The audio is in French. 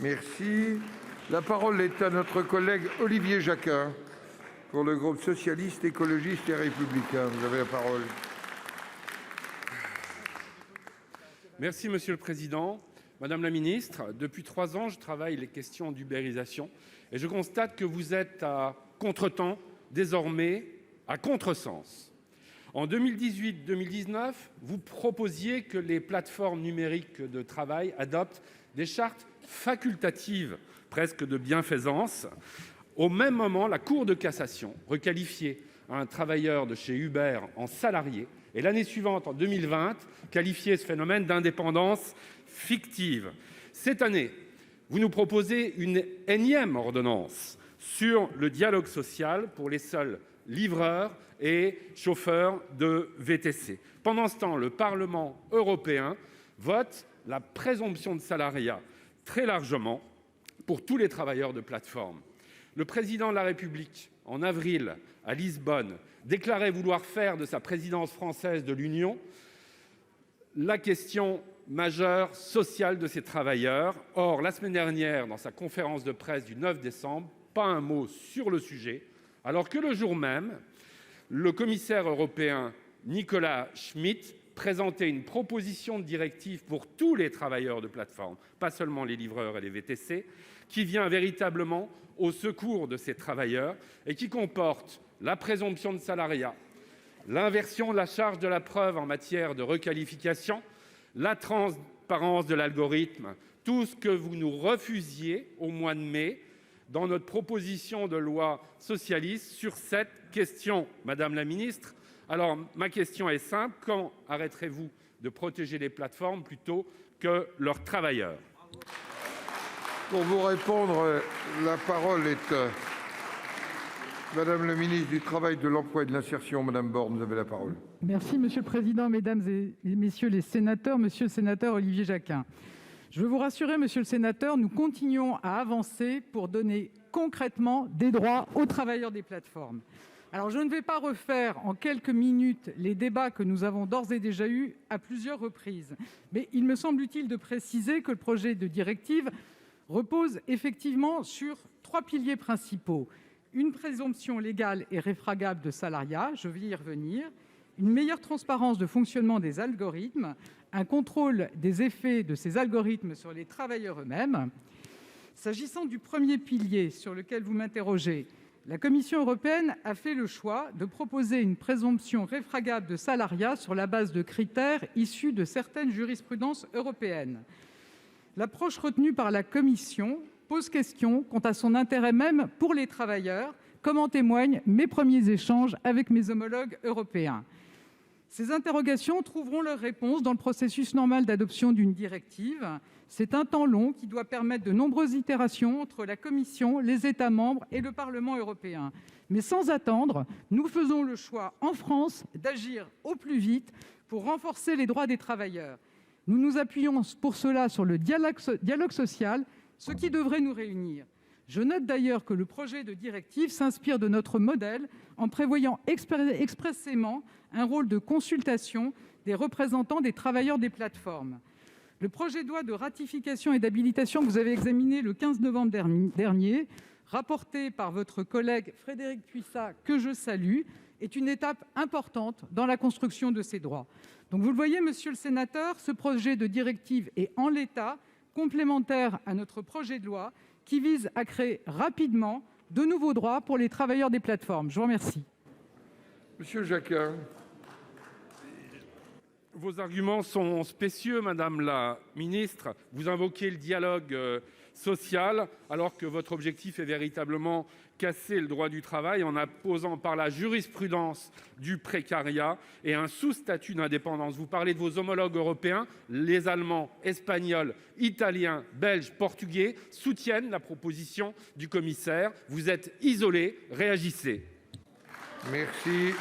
Merci. La parole est à notre collègue Olivier Jacquin pour le groupe socialiste, écologiste et républicain. Vous avez la parole. Merci Monsieur le Président. Madame la Ministre, depuis 3 ans, je travaille les questions d'ubérisation et je constate que vous êtes à contretemps, désormais à contresens. En 2018-2019, vous proposiez que les plateformes numériques de travail adoptent des chartes facultatives, presque de bienfaisance. Au même moment, la Cour de cassation requalifiait un travailleur de chez Uber en salarié et l'année suivante, en 2020, qualifiait ce phénomène d'indépendance fictive. Cette année, vous nous proposez une énième ordonnance sur le dialogue social pour les seuls livreurs et chauffeurs de VTC. Pendant ce temps, le Parlement européen vote la présomption de salariat très largement pour tous les travailleurs de plateforme. Le président de la République, en avril, à Lisbonne, déclarait vouloir faire de sa présidence française de l'Union la question majeure sociale de ces travailleurs. Or, la semaine dernière, dans sa conférence de presse du 9 décembre, pas un mot sur le sujet, alors que le jour même, le commissaire européen Nicolas Schmit présentait une proposition de directive pour tous les travailleurs de plateforme, pas seulement les livreurs et les VTC, qui vient véritablement au secours de ces travailleurs et qui comporte la présomption de salariat, l'inversion de la charge de la preuve en matière de requalification, la transparence de l'algorithme, tout ce que vous nous refusiez au mois de mai dans notre proposition de loi socialiste sur cette question. Madame la ministre, alors ma question est simple, quand arrêterez-vous de protéger les plateformes plutôt que leurs travailleurs ? Pour vous répondre, la parole est à Madame la ministre du Travail, de l'Emploi et de l'Insertion. Madame Borne, vous avez la parole. Merci Monsieur le Président, Mesdames et Messieurs les sénateurs, Monsieur le sénateur Olivier Jacquin. Je veux vous rassurer, Monsieur le sénateur, nous continuons à avancer pour donner concrètement des droits aux travailleurs des plateformes. Alors je ne vais pas refaire en quelques minutes les débats que nous avons d'ores et déjà eus à plusieurs reprises, mais il me semble utile de préciser que le projet de directive repose effectivement sur 3 piliers principaux. Une présomption légale et réfragable de salariat, je vais y revenir, une meilleure transparence de fonctionnement des algorithmes, un contrôle des effets de ces algorithmes sur les travailleurs eux-mêmes. S'agissant du premier pilier sur lequel vous m'interrogez, la Commission européenne a fait le choix de proposer une présomption réfragable de salariat sur la base de critères issus de certaines jurisprudences européennes. L'approche retenue par la Commission pose question quant à son intérêt même pour les travailleurs, comme en témoignent mes premiers échanges avec mes homologues européens. Ces interrogations trouveront leur réponse dans le processus normal d'adoption d'une directive. C'est un temps long qui doit permettre de nombreuses itérations entre la Commission, les États membres et le Parlement européen. Mais sans attendre, nous faisons le choix en France d'agir au plus vite pour renforcer les droits des travailleurs. Nous nous appuyons pour cela sur le dialogue social, ce qui devrait nous réunir. Je note d'ailleurs que le projet de directive s'inspire de notre modèle en prévoyant expressément un rôle de consultation des représentants des travailleurs des plateformes. Le projet de loi de ratification et d'habilitation que vous avez examiné le 15 novembre dernier, rapporté par votre collègue Frédérique Puissat, que je salue, est une étape importante dans la construction de ces droits. Donc vous le voyez, monsieur le sénateur, ce projet de directive est en l'état complémentaire à notre projet de loi qui vise à créer rapidement de nouveaux droits pour les travailleurs des plateformes. Je vous remercie. Monsieur Jacquin. Vos arguments sont spécieux, Madame la Ministre. Vous invoquez le dialogue social alors que votre objectif est véritablement casser le droit du travail en imposant par la jurisprudence du précariat et un sous-statut d'indépendance. Vous parlez de vos homologues européens, les Allemands, Espagnols, Italiens, Belges, Portugais soutiennent la proposition du commissaire. Vous êtes isolés, réagissez. Merci.